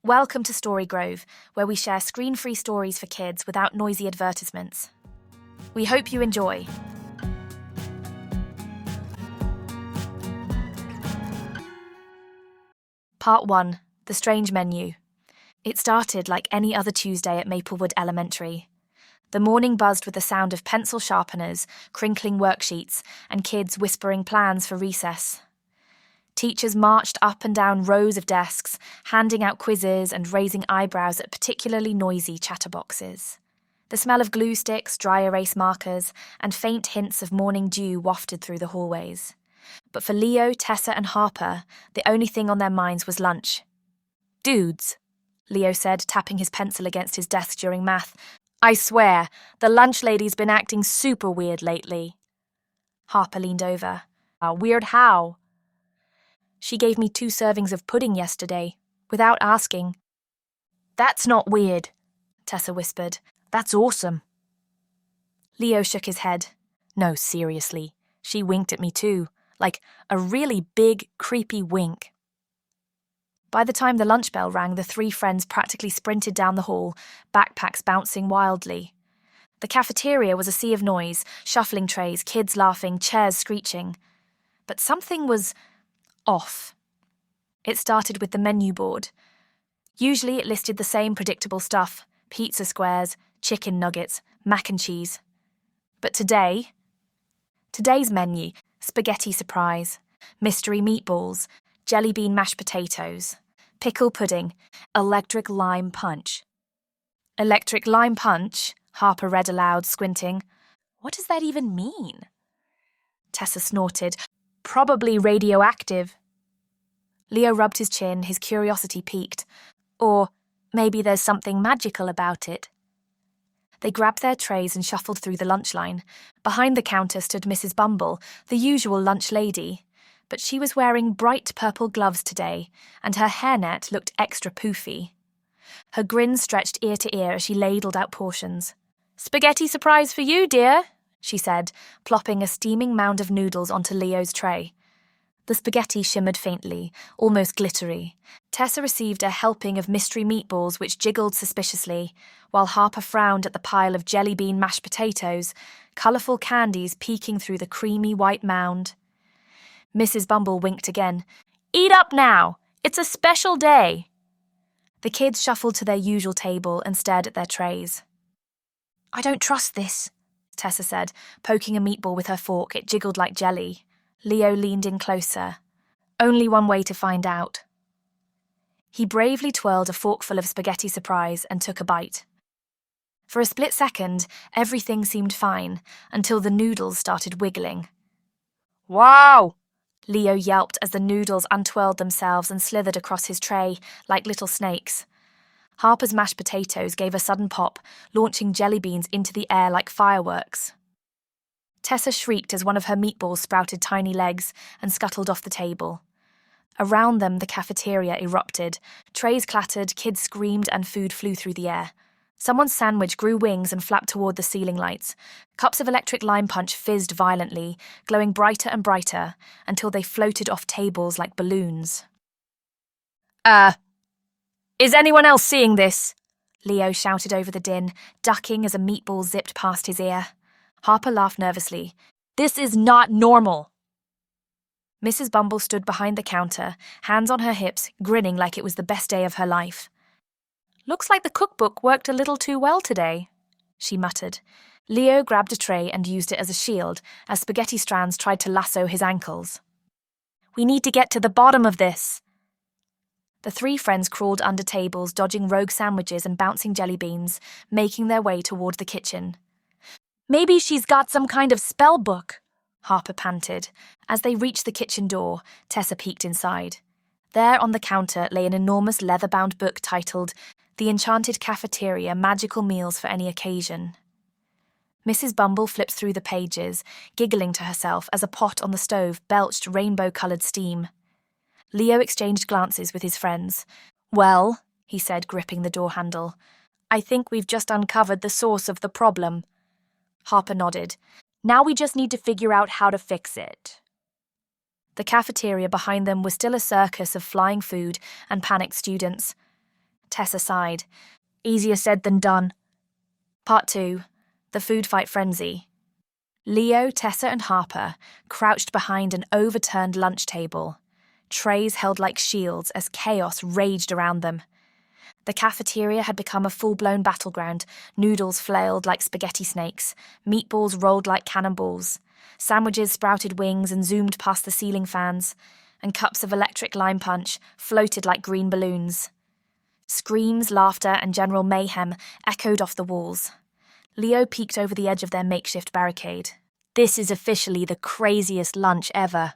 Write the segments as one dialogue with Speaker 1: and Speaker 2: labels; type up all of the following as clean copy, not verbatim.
Speaker 1: Welcome to Story Grove, where we share screen-free stories for kids without noisy advertisements. We hope you enjoy. Part 1. The Strange Menu. It started like any other Tuesday at Maplewood Elementary. The morning buzzed with the sound of pencil sharpeners, crinkling worksheets, and kids whispering plans for recess. Teachers marched up and down rows of desks, handing out quizzes and raising eyebrows at particularly noisy chatterboxes. The smell of glue sticks, dry erase markers, and faint hints of morning dew wafted through the hallways. But for Leo, Tessa, and Harper, the only thing on their minds was lunch. "Dudes," Leo said, tapping his pencil against his desk during math, "I swear, the lunch lady's been acting super weird lately." Harper leaned over. "Weird how?" "She gave me 2 servings of pudding yesterday, without asking." "That's not weird," Tessa whispered. "That's awesome." Leo shook his head. "No, seriously. She winked at me too, like a really big, creepy wink." By the time the lunch bell rang, the 3 friends practically sprinted down the hall, backpacks bouncing wildly. The cafeteria was a sea of noise, shuffling trays, kids laughing, chairs screeching. But something was off. It started with the menu board. Usually it listed the same predictable stuff: pizza squares, chicken nuggets, mac and cheese. But today's menu: spaghetti surprise, mystery meatballs, jelly bean mashed potatoes, pickle pudding, electric lime punch. "Electric lime punch?" Harper read aloud, squinting. "What does that even mean?" Tessa snorted. "Probably radioactive." Leo rubbed his chin, his curiosity piqued. "Or maybe there's something magical about it." They grabbed their trays and shuffled through the lunch line. Behind the counter stood Mrs. Bumble, the usual lunch lady. But she was wearing bright purple gloves today, and her hairnet looked extra poofy. Her grin stretched ear to ear as she ladled out portions. "Spaghetti surprise for you, dear," she said, plopping a steaming mound of noodles onto Leo's tray. The spaghetti shimmered faintly, almost glittery. Tessa received a helping of mystery meatballs which jiggled suspiciously, while Harper frowned at the pile of jelly bean mashed potatoes, colourful candies peeking through the creamy white mound. Mrs. Bumble winked again. "Eat up now! It's a special day!" The kids shuffled to their usual table and stared at their trays. "I don't trust this," Tessa said, poking a meatball with her fork. It jiggled like jelly. Leo leaned in closer. "Only one way to find out." He bravely twirled a forkful of spaghetti surprise and took a bite. For a split second, everything seemed fine, until the noodles started wiggling. "Wow!" Leo yelped as the noodles untwirled themselves and slithered across his tray like little snakes. Harper's mashed potatoes gave a sudden pop, launching jelly beans into the air like fireworks. Tessa shrieked as one of her meatballs sprouted tiny legs and scuttled off the table. Around them, the cafeteria erupted. Trays clattered, kids screamed, and food flew through the air. Someone's sandwich grew wings and flapped toward the ceiling lights. Cups of electric lime punch fizzed violently, glowing brighter and brighter, until they floated off tables like balloons. Is anyone else seeing this?" Leo shouted over the din, ducking as a meatball zipped past his ear. Harper laughed nervously. "This is not normal." Mrs. Bumble stood behind the counter, hands on her hips, grinning like it was the best day of her life. "Looks like the cookbook worked a little too well today," she muttered. Leo grabbed a tray and used it as a shield as spaghetti strands tried to lasso his ankles. "We need to get to the bottom of this." The 3 friends crawled under tables, dodging rogue sandwiches and bouncing jelly beans, making their way toward the kitchen. "Maybe she's got some kind of spell book," Harper panted. As they reached the kitchen door, Tessa peeked inside. There on the counter lay an enormous leather-bound book titled The Enchanted Cafeteria: Magical Meals for Any Occasion. Mrs. Bumble flipped through the pages, giggling to herself as a pot on the stove belched rainbow-coloured steam. Leo exchanged glances with his friends. "Well," he said, gripping the door handle, "I think we've just uncovered the source of the problem." Harper nodded. "Now we just need to figure out how to fix it." The cafeteria behind them was still a circus of flying food and panicked students. Tessa sighed. Easier said than done. Part 2. The Food Fight Frenzy. Leo, Tessa and Harper crouched behind an overturned lunch table. Trays held like shields as chaos raged around them. The cafeteria had become a full-blown battleground. Noodles flailed like spaghetti snakes. Meatballs rolled like cannonballs. Sandwiches sprouted wings and zoomed past the ceiling fans. And cups of electric lime punch floated like green balloons. Screams, laughter, and general mayhem echoed off the walls. Leo peeked over the edge of their makeshift barricade. This is officially the craziest lunch ever.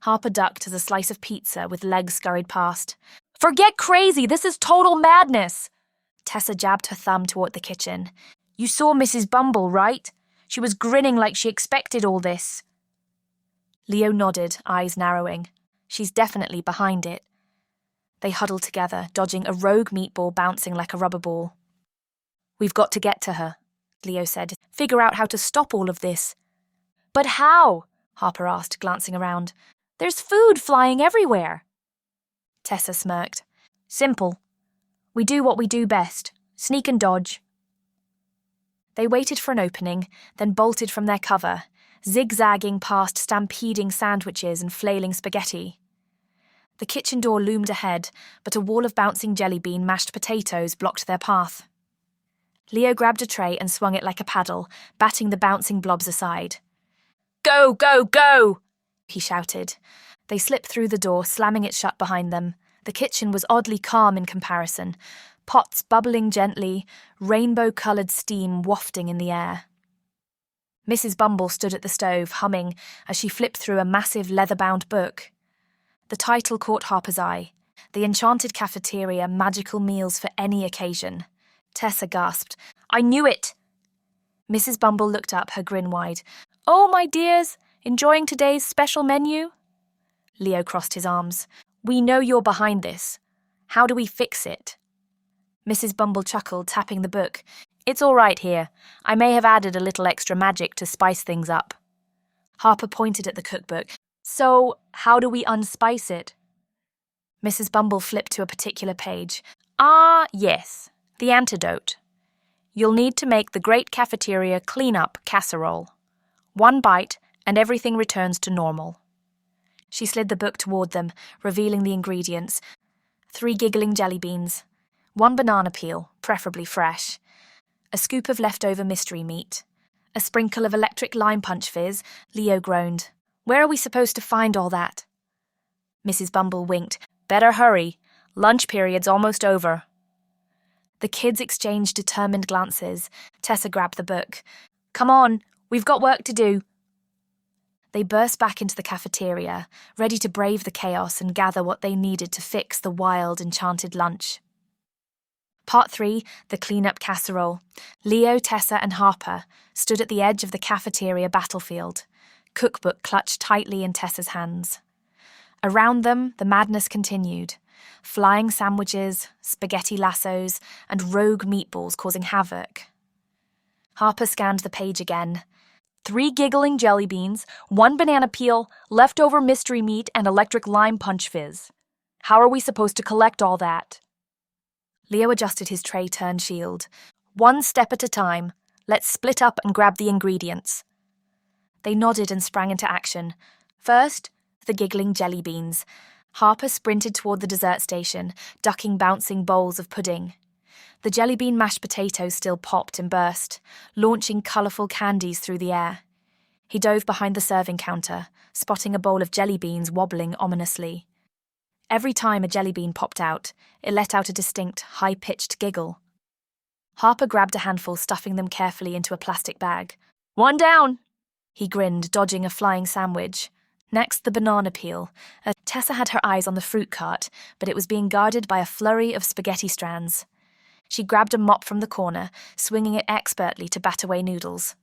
Speaker 1: Harper ducked as a slice of pizza with legs scurried past. Forget crazy, this is total madness! Tessa jabbed her thumb toward the kitchen. You saw Mrs. Bumble, right? She was grinning like she expected all this. Leo nodded, eyes narrowing. She's definitely behind it. They huddled together, dodging a rogue meatball bouncing like a rubber ball. We've got to get to her, Leo said. Figure out how to stop all of this. But how? Harper asked, glancing around. There's food flying everywhere. Tessa smirked. Simple. We do what we do best. Sneak and dodge. They waited for an opening, then bolted from their cover, zigzagging past stampeding sandwiches and flailing spaghetti. The kitchen door loomed ahead, but a wall of bouncing jelly bean mashed potatoes blocked their path. Leo grabbed a tray and swung it like a paddle, batting the bouncing blobs aside. Go, go, go! He shouted. They slipped through the door, slamming it shut behind them. The kitchen was oddly calm in comparison, pots bubbling gently, rainbow-coloured steam wafting in the air. Mrs. Bumble stood at the stove, humming, as she flipped through a massive leather-bound book. The title caught Harper's eye. The Enchanted Cafeteria, Magical Meals for Any Occasion. Tessa gasped. I knew it! Mrs. Bumble looked up, her grin wide. Oh, my dears, enjoying today's special menu? Leo crossed his arms. We know you're behind this. How do we fix it? Mrs. Bumble chuckled, tapping the book. It's all right here. I may have added a little extra magic to spice things up. Harper pointed at the cookbook. So, how do we unspice it? Mrs. Bumble flipped to a particular page. Ah, yes. The antidote. You'll need to make the Great Cafeteria Clean-Up Casserole. 1 bite, and everything returns to normal. She slid the book toward them, revealing the ingredients. 3 giggling jelly beans. 1 banana peel, preferably fresh. A scoop of leftover mystery meat. A sprinkle of electric lime punch fizz. Leo groaned. Where are we supposed to find all that? Mrs. Bumble winked. Better hurry. Lunch period's almost over. The kids exchanged determined glances. Tessa grabbed the book. Come on, we've got work to do. They burst back into the cafeteria, ready to brave the chaos and gather what they needed to fix the wild, enchanted lunch. Part 3, the clean-up casserole. Leo, Tessa and Harper stood at the edge of the cafeteria battlefield, cookbook clutched tightly in Tessa's hands. Around them, the madness continued. Flying sandwiches, spaghetti lassos, and rogue meatballs causing havoc. Harper scanned the page again. 3 giggling jelly beans, 1 banana peel, leftover mystery meat, and electric lime punch fizz. How are we supposed to collect all that? Leo adjusted his tray-turned shield. 1 step at a time. Let's split up and grab the ingredients. They nodded and sprang into action. First, the giggling jelly beans. Harper sprinted toward the dessert station, ducking bouncing bowls of pudding. The jelly bean mashed potatoes still popped and burst, launching colourful candies through the air. He dove behind the serving counter, spotting a bowl of jelly beans wobbling ominously. Every time a jelly bean popped out, it let out a distinct, high-pitched giggle. Harper grabbed a handful, stuffing them carefully into a plastic bag. 1 down! He grinned, dodging a flying sandwich. Next, the banana peel. Tessa had her eyes on the fruit cart, but it was being guarded by a flurry of spaghetti strands. She grabbed a mop from the corner, swinging it expertly to bat away noodles.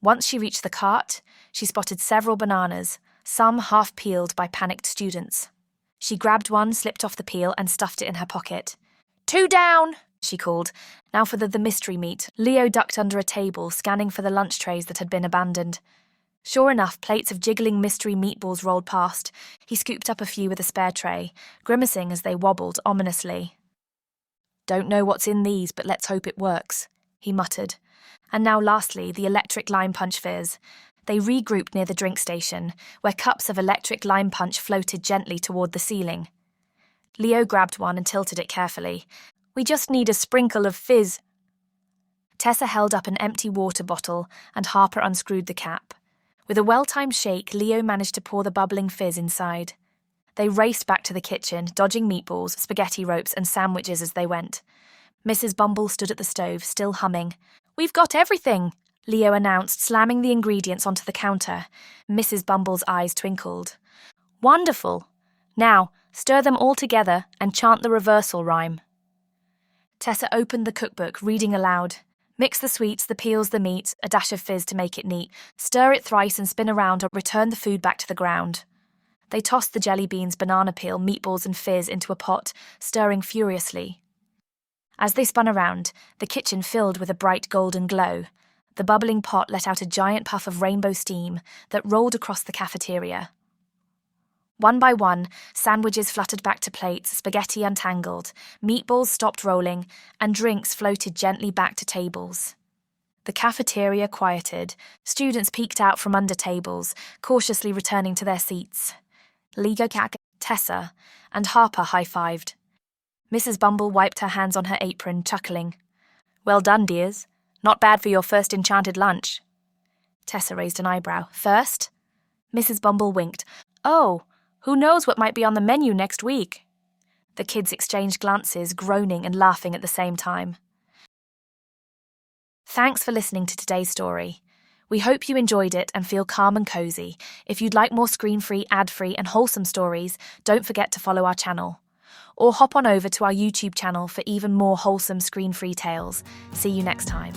Speaker 1: Once she reached the cart, she spotted several bananas, some half-peeled by panicked students. She grabbed one, slipped off the peel, and stuffed it in her pocket. 2 down, she called. Now for the mystery meat. Leo ducked under a table, scanning for the lunch trays that had been abandoned. Sure enough, plates of jiggling mystery meatballs rolled past. He scooped up a few with a spare tray, grimacing as they wobbled ominously. "Don't know what's in these, but let's hope it works," he muttered. And now lastly, the electric lime punch fizz. They regrouped near the drink station, where cups of electric lime punch floated gently toward the ceiling. Leo grabbed one and tilted it carefully. "We just need a sprinkle of fizz." Tessa held up an empty water bottle, and Harper unscrewed the cap. With a well-timed shake, Leo managed to pour the bubbling fizz inside. They raced back to the kitchen, dodging meatballs, spaghetti ropes, and sandwiches as they went. Mrs. Bumble stood at the stove, still humming. "We've got everything," Leo announced, slamming the ingredients onto the counter. Mrs. Bumble's eyes twinkled. "Wonderful. Now, stir them all together and chant the reversal rhyme." Tessa opened the cookbook, reading aloud. "Mix the sweets, the peels, the meat, a dash of fizz to make it neat. Stir it thrice and spin around or return the food back to the ground." They tossed the jelly beans, banana peel, meatballs and fizz into a pot, stirring furiously. As they spun around, the kitchen filled with a bright golden glow. The bubbling pot let out a giant puff of rainbow steam that rolled across the cafeteria. One by one, sandwiches fluttered back to plates, spaghetti untangled, meatballs stopped rolling, and drinks floated gently back to tables. The cafeteria quieted. Students peeked out from under tables, cautiously returning to their seats. Leo, Tessa, and Harper high-fived. Mrs. Bumble wiped her hands on her apron, chuckling. "Well done, dears. Not bad for your first enchanted lunch." Tessa raised an eyebrow. "First?" Mrs. Bumble winked. "Oh, who knows what might be on the menu next week?" The kids exchanged glances, groaning and laughing at the same time. Thanks for listening to today's story. We hope you enjoyed it and feel calm and cozy. If you'd like more screen-free, ad-free and wholesome stories, don't forget to follow our channel. Or hop on over to our YouTube channel for even more wholesome screen-free tales. See you next time.